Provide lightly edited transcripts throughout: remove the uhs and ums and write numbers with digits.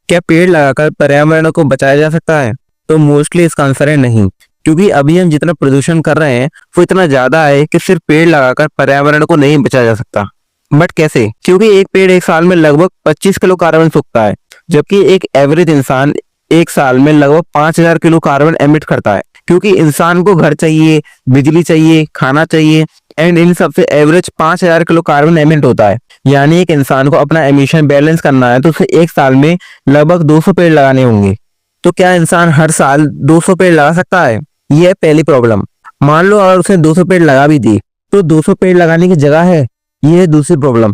क्या पेड़ लगाकर पर्यावरण को बचाया जा सकता है? तो मोस्टली इसका आंसर है नहीं, क्योंकि अभी हम जितना प्रदूषण कर रहे हैं वो इतना ज्यादा है कि सिर्फ पेड़ लगाकर पर्यावरण को नहीं बचाया जा सकता। बट कैसे? क्योंकि एक पेड़ एक साल में लगभग 25 किलो कार्बन फूंकता है, जबकि एक एवरेज इंसान एक साल में लगभग 5000 किलो कार्बन एमिट करता है। क्योंकि इंसान को घर चाहिए, बिजली चाहिए, खाना चाहिए, एंड इन सबसे एवरेज 5000 किलो कार्बन एमिट होता है। यानी एक इंसान को अपना एमिशन बैलेंस करना है तो उसे एक साल में लगभग 200 पेड़ लगाने होंगे। तो क्या इंसान हर साल 200 पेड़ लगा सकता है? यह है पहली प्रॉब्लम। मान लो अगर उसने 200 पेड़ लगा भी दी तो 200 पेड़ लगाने की जगह है? यह है दूसरी प्रॉब्लम।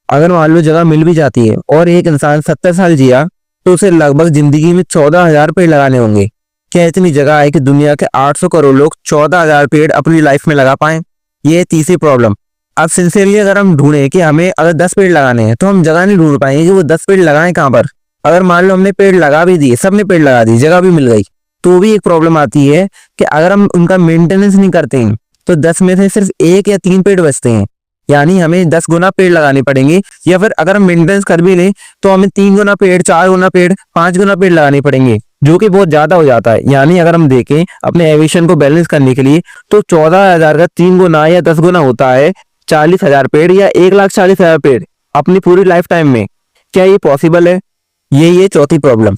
अगर मान लो जगह मिल भी जाती है और एक इंसान 70 साल जिया तो उसे लगभग जिंदगी में 14,000 पेड़ लगाने होंगे। क्या इतनी जगह है कि दुनिया के 800 करोड़ लोग 14,000 पेड़ अपनी लाइफ में लगा पाए? ये है तीसरी प्रॉब्लम। अब सिंसियरली अगर हम ढूंढे कि हमें अगर 10 पेड़ लगाने हैं तो हम जगह नहीं ढूंढ पाएंगे कि वो 10 पेड़ लगाएं कहाँ पर। अगर मान लो हमने पेड़ लगा भी दिए, सबने पेड़ लगा दिए, जगह भी मिल गई, तो भी एक प्रॉब्लम आती है कि अगर हम उनका मेंटेनेंस नहीं करते हैं तो 10 में से सिर्फ 1 या 3 पेड़ बचते हैं। यानी हमें 10 गुना पेड़ लगाने पड़ेंगे, या फिर अगर हम मेंटेनेंस कर भी लें तो हमें 3 गुना पेड़, 4 गुना पेड़, 5 गुना पेड़ लगाने पड़ेंगे, जो कि बहुत ज्यादा हो जाता है। यानी अगर हम देखें अपने एविशन को बैलेंस करने के लिए तो 14,000 का 3 गुना या 10 गुना होता है 40,000 पेड़ या 1,40,000 पेड़ अपनी पूरी लाइफ टाइम में। क्या ये पॉसिबल है? ये चौथी प्रॉब्लम।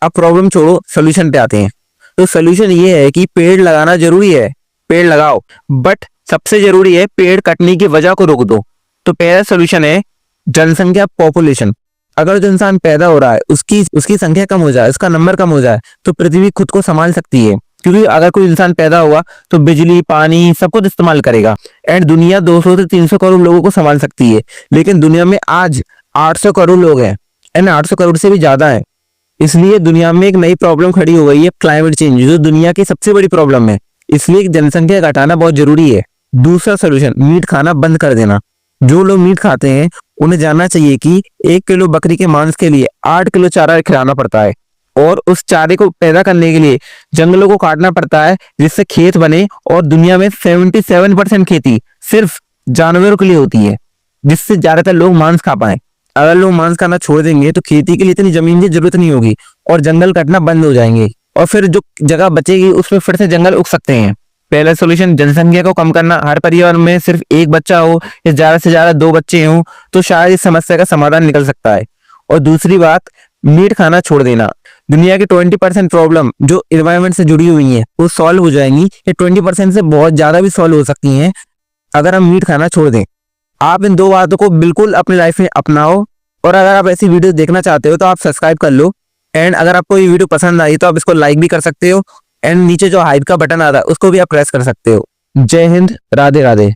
अब प्रॉब्लम छोड़ो, सोल्यूशन पे आते हैं। तो सोल्यूशन ये है कि पेड़ लगाना जरूरी है, पेड़ लगाओ, बट सबसे जरूरी है पेड़ कटने की वजह को रोक दो। तो पहला सोल्यूशन है जनसंख्या, पॉपुलेशन। अगर जो इंसान पैदा हो रहा है उसकी संख्या कम हो जाए, उसका नंबर कम हो जाए, तो पृथ्वी खुद को संभाल सकती है। क्योंकि अगर कोई इंसान पैदा हुआ तो बिजली, पानी सब कुछ इस्तेमाल करेगा, एंड दुनिया 200 से 300 करोड़ लोगों को संभाल सकती है। लेकिन दुनिया में आज 800 करोड़ लोग हैं, एंड 800 करोड़ से भी ज्यादा है। इसलिए दुनिया में एक नई प्रॉब्लम खड़ी हो गई है, क्लाइमेट चेंज, जो दुनिया की सबसे बड़ी प्रॉब्लम है। इसलिए जनसंख्या घटाना बहुत जरूरी है। दूसरा सोल्यूशन, मीट खाना बंद कर देना। जो लोग मीट खाते हैं उन्हें जानना चाहिए कि 1 किलो बकरी के मांस के लिए 8 किलो चारा खिलाना पड़ता है, और उस चारे को पैदा करने के लिए जंगलों को काटना पड़ता है जिससे खेत बने। और दुनिया में 77% खेती सिर्फ जानवरों के लिए होती है, जिससे ज्यादातर लोग मांस खा पाए। अगर लोग मांस खाना छोड़ देंगे तो खेती के लिए इतनी जमीन की जरूरत नहीं होगी और जंगल कटना बंद हो जाएंगे, और फिर जो जगह बचेगी उसमें फिर से जंगल उग सकते हैं। पहला सॉल्यूशन जनसंख्या को कम करना। हर परिवार में सिर्फ एक बच्चा हो या ज्यादा से ज्यादा 2 बच्चे हों तो शायद इस समस्या का समाधान निकल सकता है। और दूसरी बात, मीट खाना छोड़ देना। दुनिया की 20% प्रॉब्लम जो इन्वायरमेंट से जुड़ी हुई है वो सॉल्व हो जाएंगी, ये 20% से बहुत ज्यादा भी सॉल्व हो सकती हैं अगर हम मीट खाना छोड़ दें। आप इन 2 बातों को बिल्कुल अपनी लाइफ में अपनाओ। और अगर आप ऐसी वीडियो देखना चाहते हो तो आप सब्सक्राइब कर लो, एंड अगर आपको ये वीडियो पसंद आई तो आप इसको लाइक भी कर सकते हो, एंड नीचे जो हाइप का बटन आता है उसको भी आप प्रेस कर सकते हो। जय हिंद, राधे राधे।